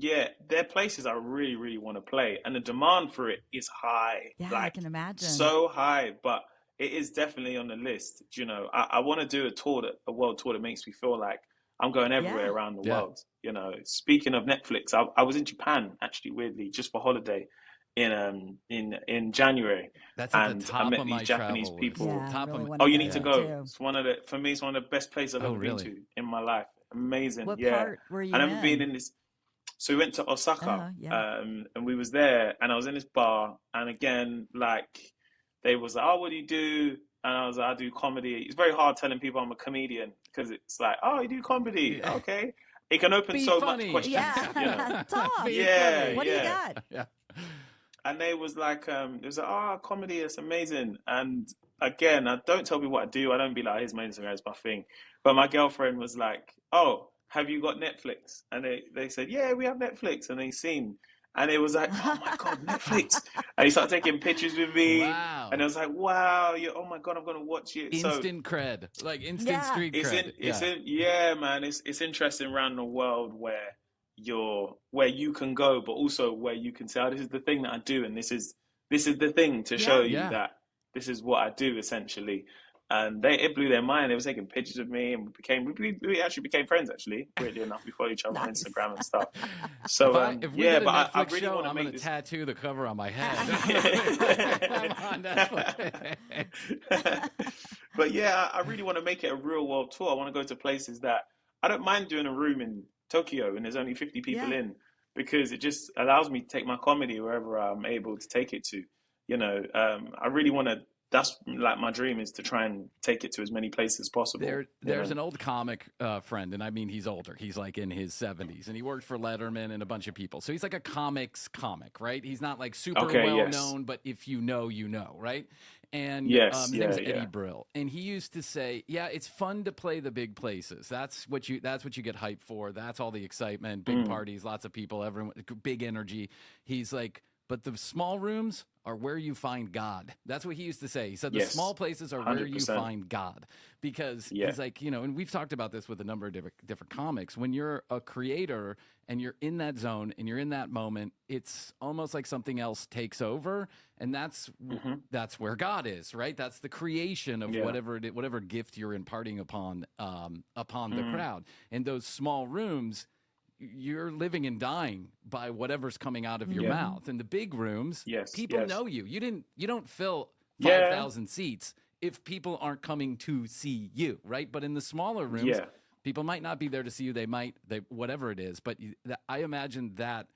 there are places I really, really want to play, and the demand for it is high. Yeah, like, I can imagine. So high, but it is definitely on the list. You know, I want to do a world tour that makes me feel like I'm going everywhere around the world. You know, speaking of Netflix, I was in Japan actually, weirdly, just for holiday in January. That's at the top I met of these my Japanese travel people. list. You need to go. It's for me, it's one of the best places I've ever been to in my life. Amazing. What part were you and I've been in this. So we went to Osaka, and we was there, and I was in this bar, and again, like, they was like, "Oh, what do you do?" And I was like, "I do comedy." It's very hard telling people I'm a comedian because it's like, "Oh, you do comedy? Okay." It can open so much questions. Yeah, you know? Tom. What do you got? Yeah. And they was like, it was like, "Oh, comedy, it's amazing." And again, I don't tell people what I do. I don't be like, "Here's my Instagram, it's my thing." But my girlfriend was like, "Oh, have you got Netflix?" And they said, "Yeah, we have Netflix." And they seen, and it was like, "Oh my God, Netflix!" And he started taking pictures with me. Wow. And I was like, "Wow, oh my God, I'm gonna watch it." Instant cred, like instant street cred. Yeah, man. It's interesting around the world where you can go, but also where you can say, "Oh, this is the thing that I do, and this is the thing to show you that this is what I do essentially." And it blew their mind. They were taking pictures of me, and we actually became friends. Actually, weirdly enough, we followed each other on Instagram and stuff. So if we get a Netflix I really show, want to I'm make gonna this tattoo the cover on my head. I'm on Netflix. But yeah, I really want to make it a real world tour. I want to go to places that I don't mind doing a room in Tokyo, and there's only 50 people in, because it just allows me to take my comedy wherever I'm able to take it to. You know, I really want to. That's like my dream, is to try and take it to as many places as possible. There's an old comic friend, and I mean, he's older. He's like in his 70s, and he worked for Letterman and a bunch of people. So he's like a comic, right? He's not like super well known, but if you know, you know, right? And his name's Eddie Brill, and he used to say, "Yeah, it's fun to play the big places. That's what you get hyped for. That's all the excitement, big parties, lots of people, everyone, big energy." He's like, "But the small rooms are where you find God." That's what he used to say. He said the small places are 100%. Where you find God, because he's like, you know, and we've talked about this with a number of different comics. When you're a creator and you're in that zone and you're in that moment, it's almost like something else takes over, and that's where God is, right? That's the creation of whatever gift you're imparting upon the crowd. And those small rooms, you're living and dying by whatever's coming out of your mouth. In the big rooms, people know you. You don't fill 5,000 seats if people aren't coming to see you, right? But in the smaller rooms, Yeah. people might not be there to see you. They whatever it is. But I imagine that,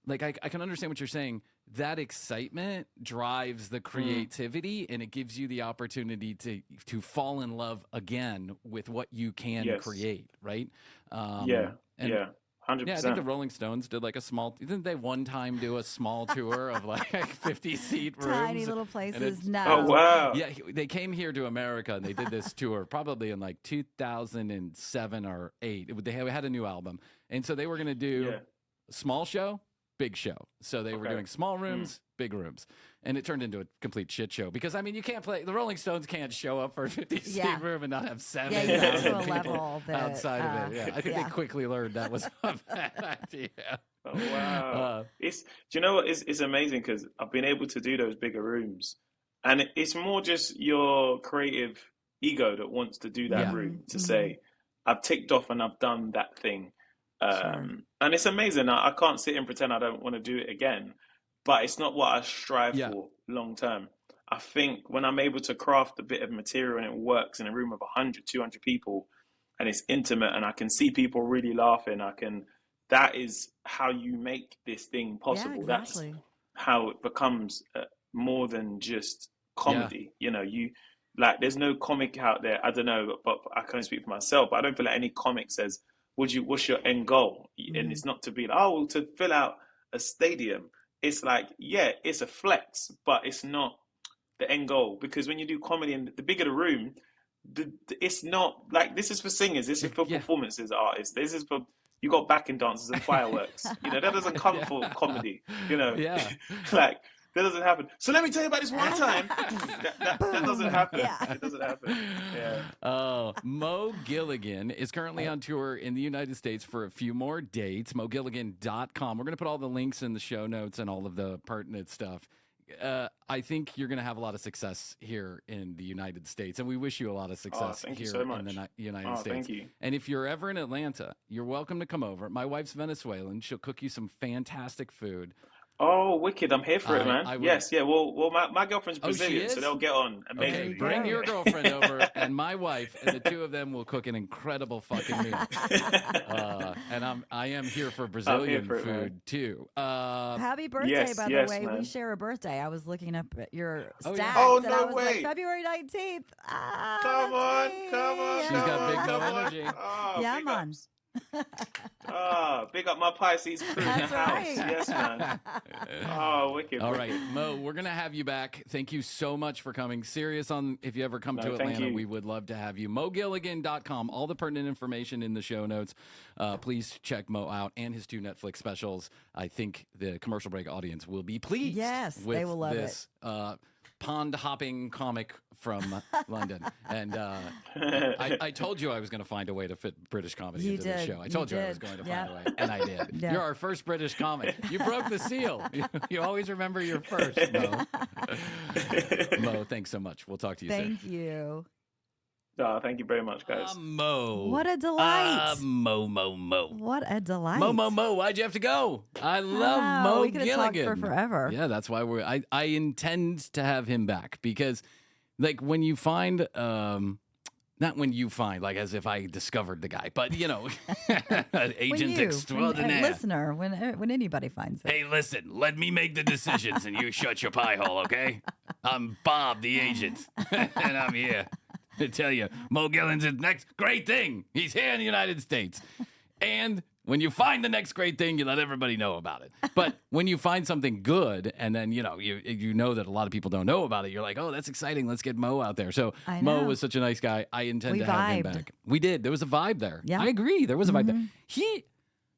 like, I can understand what you're saying. That excitement drives the creativity, and it gives you the opportunity to fall in love again with what you can create, right? Yeah. 100%. Yeah, I think the Rolling Stones did like didn't they one time do a small tour of like 50-seat rooms? Tiny little places. No. Oh, wow. Yeah, they came here to America and they did this tour probably in like 2007 or 8. They had a new album. And so they were going to do small show, big show. So they were doing small rooms, big rooms. And it turned into a complete shit show because, I mean, you can't the Rolling Stones can't show up for a 50-seat room and not have 7,000 people outside of it. Yeah, I think they quickly learned that was a bad idea. Oh, wow. Do you know what? It's amazing because I've been able to do those bigger rooms. And it's more just your creative ego that wants to do that room to say, I've ticked off and I've done that thing. And it's amazing. I can't sit and pretend I don't want to do it again. But it's not what I strive for long term. I think when I'm able to craft a bit of material and it works in a room of 100, 200 people and it's intimate and I can see people really laughing, that is how you make this thing possible. Yeah, exactly. That's how it becomes more than just comedy. You know, there's no comic out there. I don't know, but I can't speak for myself, but I don't feel like any comic says, what's your end goal? And it's not to be like, to fill out a stadium. It's like, it's a flex, but it's not the end goal. Because when you do comedy, and the bigger the room, it's not like, this is for singers, this is for performances artists, this is for, you got backing dancers and fireworks. You know, that doesn't come for comedy, you know. Like, that doesn't happen. So let me tell you about this one time. that doesn't happen. It doesn't happen. Yeah. Oh, Mo Gilligan is currently on tour in the United States for a few more dates. MoGilligan.com. We're going to put all the links in the show notes and all of the pertinent stuff. I think you're going to have a lot of success here in the United States, and we wish you a lot of success here so in the United States. Thank you. And if you're ever in Atlanta, you're welcome to come over. My wife's Venezuelan. She'll cook you some fantastic food. Oh, wicked. I'm here for it, man. Yes, yeah. Well, my girlfriend's Brazilian, so they'll get on. Amazing. Okay, bring your girlfriend over and my wife, and the two of them will cook an incredible fucking meal. And I am here for Brazilian food, too. Happy birthday, by the way. Man. We share a birthday. I was looking up at your stats. Oh, and no I was way. like, February 19th. Come on. She's got big no energy. Yeah, man. Big up my Pisces crew in the house. Right. Yes, man. Oh, wicked. All right, Mo, we're going to have you back. Thank you so much for coming. Serious on if you ever come to Atlanta, we would love to have you. MoGilligan.com. All the pertinent information in the show notes. Please check Mo out and his 2 Netflix specials. I think the commercial break audience will be pleased. Yes, with they will love this, pond hopping comic from London. And I told you I was going to find a way to fit British comedy into the show. I told you I was going to find a way, and I did. You're our first British comic. You broke the seal. You always remember your first, Mo. Mo, thanks so much. We'll talk to you soon. Thank you. Thank you very much, guys. Mo. What a delight. Mo. What a delight. Mo. Why'd you have to go? I love Mo we could have talked Gilligan. for forever. Yeah, that's why I intend to have him back because, like, when you find, not when you find, like, as if I discovered the guy, but, you know, agent extraordinaire. Listener, when anybody finds it. Hey, listen, let me make the decisions and you shut your pie hole, okay? I'm Bob, the agent, and I'm here to tell you, Mo Gilligan's the next great thing. He's here in the United States. And when you find the next great thing, you let everybody know about it. But when you find something good, and then, you know that a lot of people don't know about it, you're like, oh, that's exciting. Let's get Mo out there. So Mo was such a nice guy. I intend to have him back. We did. There was a vibe there. Yeah. I agree. There was a vibe there.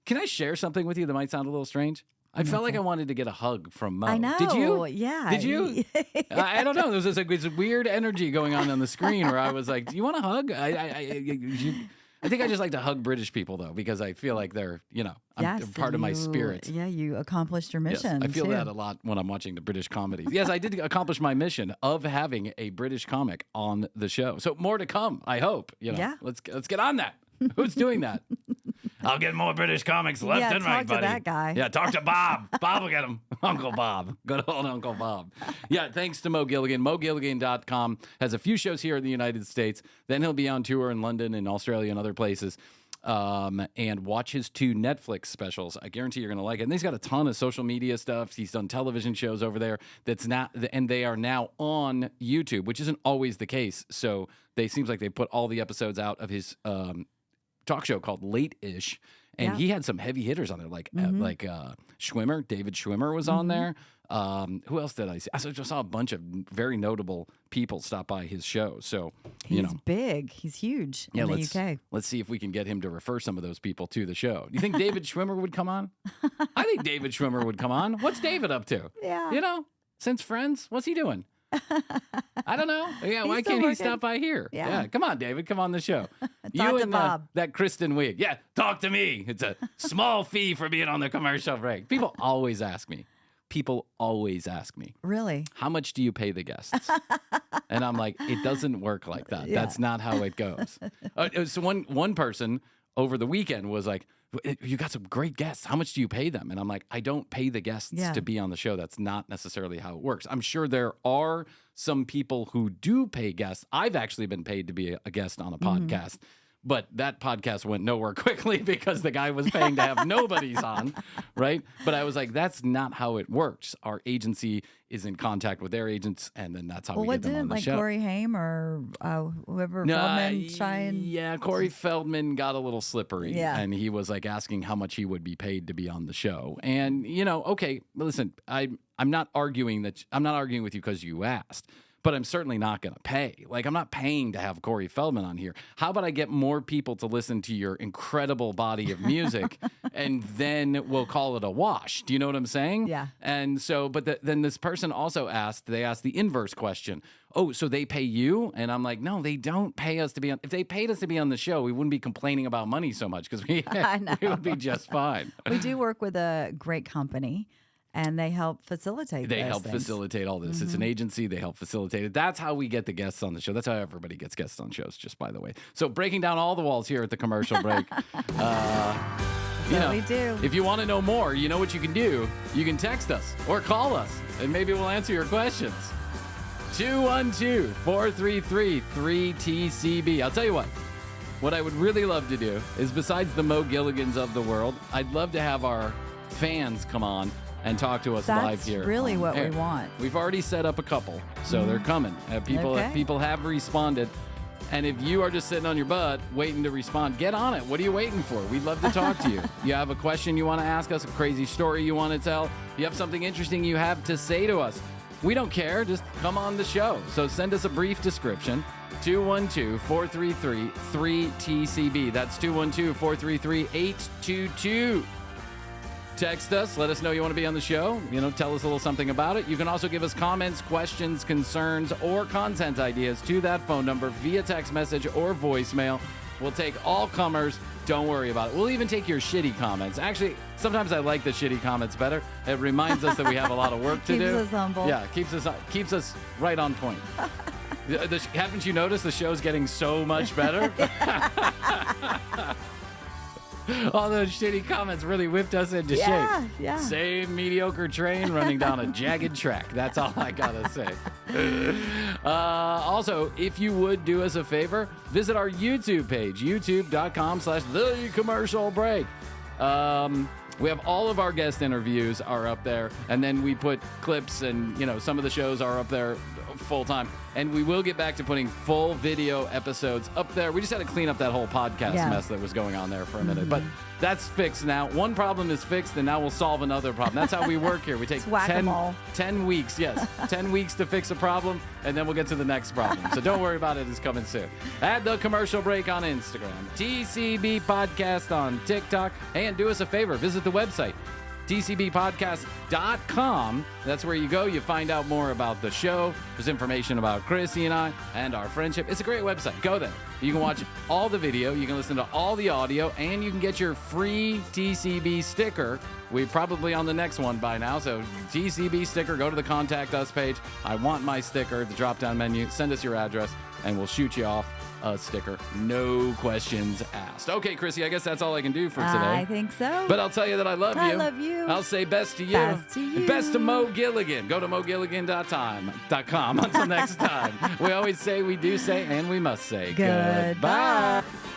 Can I share something with you that might sound a little strange? I felt like I wanted to get a hug from Mo. I know. Did you? Yeah. Did you? I don't know. There was this weird energy going on the screen where I was like, do you want a hug? I think I just like to hug British people, though, because I feel like they're, they're part of my spirit. Yeah, you accomplished your mission. Yes, I feel that a lot when I'm watching the British comedies. Yes, I did accomplish my mission of having a British comic on the show. So more to come, I hope. Yeah. Let's get on that. Who's doing that? I'll get more British comics left and right, buddy. Talk to that guy. Yeah, talk to Bob. Bob will get him. Uncle Bob. Good old Uncle Bob. Yeah, thanks to Mo Gilligan. MoGilligan.com has a few shows here in the United States. Then he'll be on tour in London and Australia and other places. And watch his 2 Netflix specials. I guarantee you're going to like it. And he's got a ton of social media stuff. He's done television shows over there and they are now on YouTube, which isn't always the case. So seems like they put all the episodes out of his talk show called Late-ish. And he had some heavy hitters on there, like Schwimmer. David Schwimmer was on there. Who else did I see? I just saw a bunch of very notable people stop by his show. So, he's big. He's huge in the UK. Let's see if we can get him to refer some of those people to the show. Do you think David Schwimmer would come on? I think David Schwimmer would come on. What's David up to? Yeah. Since Friends, what's he doing? I don't know. Yeah, why can't he stop by here? Yeah. Come on, David. Come on the show. Talk to Bob. That Kristen Wiig. Yeah, talk to me. It's a small fee for being on the commercial break. People always ask me. Really? How much do you pay the guests? And I'm like, it doesn't work like that. Yeah. That's not how it goes. So one person over the weekend was like, you got some great guests. How much do you pay them? And I'm like, I don't pay the guests to be on the show. That's not necessarily how it works. I'm sure there are some people who do pay guests. I've actually been paid to be a guest on a podcast. But that podcast went nowhere quickly because the guy was paying to have nobodies on, right? But I was like, that's not how it works. Our agency is in contact with their agents, and then that's how we get them on the show. Corey Haim or whoever Feldman try and... Yeah, Corey Feldman got a little slippery, and he was like asking how much he would be paid to be on the show. And, okay, listen, I'm not arguing with you because you asked. But I'm certainly not going to pay. Like, I'm not paying to have Corey Feldman on here. How about I get more people to listen to your incredible body of music, and then we'll call it a wash? Do you know what I'm saying? Yeah. And so, then this person also asked the inverse question. Oh, so they pay you? And I'm like, no, they don't pay us to be on. If they paid us to be on the show, we wouldn't be complaining about money so much because we would be just fine. We do work with a great company. And they help facilitate facilitate all this. It's an agency. They help facilitate it. That's how we get the guests on the show. That's how everybody gets guests on shows, just by the way. So breaking down all the walls here at the commercial break. We do. If you want to know more, you know what you can do. You can text us or call us, and maybe we'll answer your questions. 212-433-3TCB. I'll tell you what I would really love to do is, besides the Mo Gilligans of the world, I'd love to have our fans come on and talk to us live here. That's really what we want. We've already set up a couple, so they're coming. People have responded. And if you are just sitting on your butt waiting to respond, get on it. What are you waiting for? We'd love to talk to you. You have a question you want to ask us, a crazy story you want to tell, you have something interesting you have to say to us. We don't care. Just come on the show. So send us a brief description. 212-433-3TCB. That's 212-433-822. Text us. Let us know you want to be on the show. Tell us a little something about it. You can also give us comments, questions, concerns, or content ideas to that phone number via text message or voicemail. We'll take all comers. Don't worry about it. We'll even take your shitty comments. Actually, sometimes I like the shitty comments better. It reminds us that we have a lot of work to do. Keeps us humble. Yeah, keeps us right on point. Haven't you noticed the show's getting so much better? All those shitty comments really whipped us into shape. Yeah. Same mediocre train running down a jagged track. That's all I gotta say. Also, if you would do us a favor, visit our YouTube page, youtube.com/thecommercialbreak. We have all of our guest interviews are up there, and then we put clips, and some of the shows are up there full time. And we will get back to putting full video episodes up there. We just had to clean up that whole podcast mess that was going on there for a minute. But that's fixed now. One problem is fixed, and now we'll solve another problem. That's how we work here. We take 10 weeks, 10 weeks to fix a problem, and then we'll get to the next problem. So don't worry about it. It's coming soon. Add the commercial break on Instagram, TCB Podcast on TikTok, and do us a favor. Visit the website, tcbpodcast.com. That's where you go. You find out more about the show. There's information about Krissy and I and our friendship. It's a great website. Go there. You can watch all the video. You can listen to all the audio, and you can get your free TCB sticker. We're probably on the next one by now. So TCB sticker, go to the Contact Us page. I want my sticker, the drop-down menu. Send us your address, and we'll shoot you off a sticker. No questions asked. Okay, Krissy, I guess that's all I can do for today. I think so. But I'll tell you that I love you. I love you. I'll say best to you. Best to you. And best to Mo Gilligan. Go to mogilligan.com. Until next time. We always say, we do say, and we must say Goodbye. goodbye.